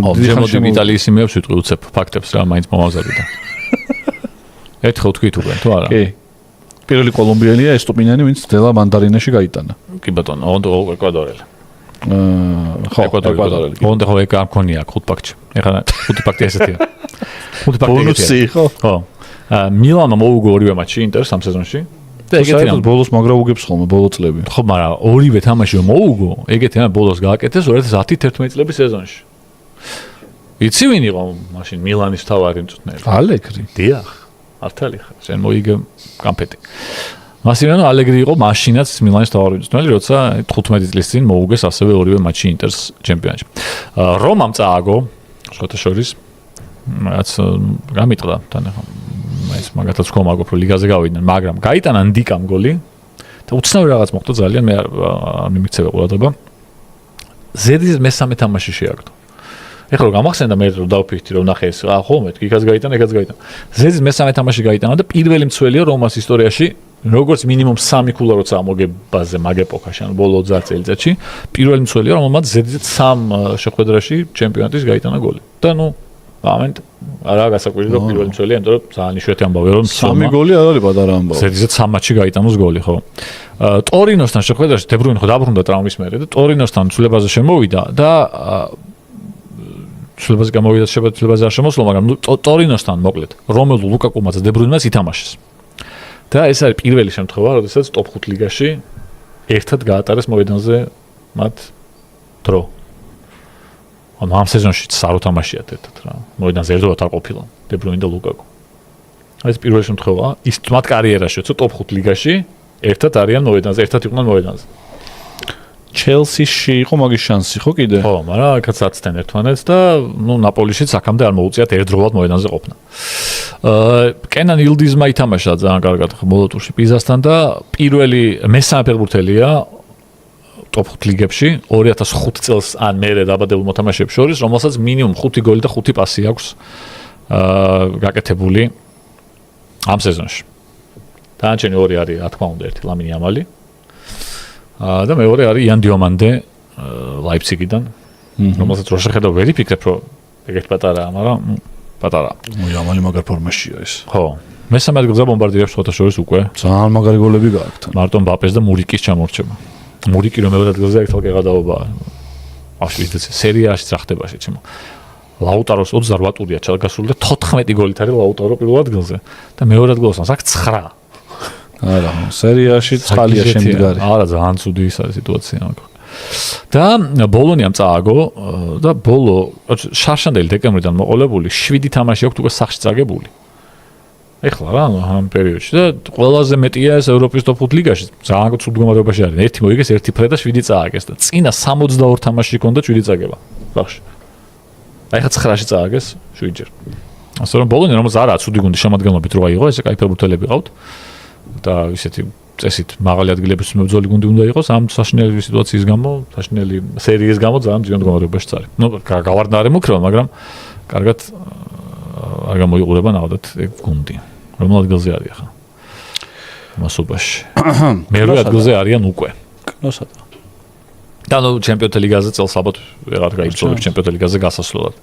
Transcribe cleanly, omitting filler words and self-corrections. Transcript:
შემოდი იტალიის იმებს ვიტყვი უცებ ფაქტებს რა მაინც მომავზადდა. ერთხელ თქვით უკვე თუ არა? კი. პირველი კოლუმბიელია ესტუპინიანი, ვინც დელა მანდარინაში გაიტანა. კი ბატონო, ეკვადორელი. ხო, ეკვადორელი. ოღონდ ხო ეგ არ მქონია 5 ფაქტი. ეხლა 5 ფაქტი ესეთია. 5 ფაქტი ბონუსი ხო? ხო. მილანმა მოუგო ორივე მატჩი ინტერს ამ სეზონში. და ეგეთი რამ ბოლოს მაგრა უგებს ხოლმე ბოლო წლები. ხო, მაგრამ ორივე თამაში მოუგო, ეგეთი რამ ბოლოს გააკეთეს 2010-11 წლების სეზონში. იცი ვინ იყო მაშინ მილანის თავარი მწვრთნელი? ალეგრი. დიახ, მართალი ხარ. შენ მოიგე კამპეტი. მასიმენო ალეგრი იყო მაშინაც მილანის თავარი მწვრთნელი, როცა 15 წლის წინ მოუგეს ასევე ორივე მატჩი ინტერს ჩემპიონატში. რომამ წააგო, შოთა შორის, რაც გამიტყდა თან ახლა ეს მაგათაც ხომ აგოფრო ლიგაზე გავიდნენ, მაგრამ გაიტანა ნდიკამ გოლი და უცნაური რაღაც მოხდა ძალიან მე არ მიმიქცევა ყურადღება. ზედის მესამე თამაში შეაგდო. ეხლა რომ გამახსენდა მე რომ დავფიქრდი რომ ნახე ეს ხო მეთქი იქაც გაიტანა, ეგაც გაიტანა. ზედის მესამე თამაში გაიტანა და პირველი მცველია რომას ისტორიაში როგორც მინიმუმ 3 ქულა როცა ამოგებაზე მაგ ეპოქაში ან ბოლო 20 წელიწადში პირველი მცველია რომელმაც ზედიზედ 3 შეხვედრაში ჩემპიონატის გაიტანა გოლი. და ნუ ამენტ არა გასაკვირი რომ პირველი მცველია, იმიტომ რომ ძალიან იშვიათი ამბავია რომ 3 გოლი არ არის პატარა ამბავი. ზედიზედ 3 მატჩში გაიტანოს გოლი, ხო. ტორინოსთან შეხვედრაში დებრუინი ხო დაბრუნდა ტრაუმის მერე და ტორინოსთან ცვლილებაზე შემოვიდა და ცვლილებაზე გამოვიდა ცვლილებაზე არ შემოსულა, მაგრამ ტორინოსთან მოკლედ რომელუ ლუკაკუმაც და დებრუინმაც ითამაშეს. და ეს არის პირველი შემთხვევა, როდესაც ტოპ 5 ლიგაში ერთად გაატარეს მოედანზე მათ დრო. ანუ ამ სეზონში სარო თამაშიათ ერთად რა. მოედანზე ერთად არ ყოფილან დებრუინი და ლუკაკუ. ეს პირველი შემთხვევაა ის მათ კარიერაში, ტოპ 5 ლიგაში ერთად არიან მოედანზე, ერთად იყვნენ მოედანზე. ჩელსიში იყო მაგის შანსი ხო კიდე? ხო, მაგრამ აქაც აცდნენ ერთმანეთს და ნუ ნაპოლიშიც აქამდე არ მოუწიათ ერთდროულად მოედანზე ყოფნა. კენან ილდიზმა ითამაშა ძალიან კარგად ბოლო ტურში პიზასთან და პირველი მესამე ფეხბურთელია ტოპ 5 ლიგებში 2005 წელს ან მერე დაბადებულ მოთამაშეებს შორის, რომელსაც მინიმუმ 5 გოლი და 5 პასი აქვს გაკეთებული ამ სეზონში. დანარჩენი ორი არის რა თქმა უნდა ერთი ლამინი ამალი. და მეორე არის იან დიომანდე ლაიფციგიდან, რომელსაც რო შეხედავ ვერ იფიქრებ რომ ეგეთ პატარაა, მაგრამ პატარა. ამალი მაგარ ფორმაშია ეს. ხო. მესამე ადგილზე ბომბარდირებს შოთა შორის უკვე ძალიან მაგარი გოლები გააქვთ. მარტო მბაპეს და მურიკის ჩამორჩება. მურიკი რომ მეორე ადგილზე ერთალკე გადაობაა. აშვილიც სერიაში რა ხდება შეჩემო. ლაუტაროს 28 ტურია ჩაგასული და 14 გოლით არის ლაუტარო პირველ ადგილზე და მეორე ადგილზე აქვს 9. არა, სერიაში წყალია შემდგარი. არა, ძალიან ცუდი ის არის სიტუაცია მაგ. და ბოლონიამ წააგო და ბოლო შარშანდელი დეკემბრიდან მოყოლებული 7 თამაში აქვს უკვე სახში წაგებული. ეხლა რა ამ პერიოდში და ყველაზე მეტია ეს ევროპის ტოპ 5 ლიგაში. ძალიან ცუდ მდგომარეობაში არის. ერთი მოიგეს, ერთი ფრე და 7 წააგეს და წინა 62 თამაში ჰქონდა 7 წაგება. სახში. აი ხა 9-ში წააგეს 7 ჯერ. ასე რომ ბოლონია რომელსაც არაა ცუდი გუნდი შემადგენლობით რო აიღო, ესე კაი ფეხბურთელები ყავთ. და ისეთი წესით მაღალი ადგილების მებრძოლი გუნდი უნდა იყოს ამ საშინელი სიტუაციის გამო, საშინელი სერიის გამო ძალიან ძლიერ მდგომარეობაში არის. ნუ გავარდნა არ ემუქრება, მაგრამ კარგად არ გამოიყურება ნახოთ ეგ გუნდი. რომელ ადგილზე არის ახლა? მასობაში. მეორე ადგილზე არიან უკვე. კნოსად. და ნუ ჩემპიონთა ლიგაზე წელს ალბათ ვეღარ გაიწოვებს ჩემპიონთა ლიგაზე გასასვლელად.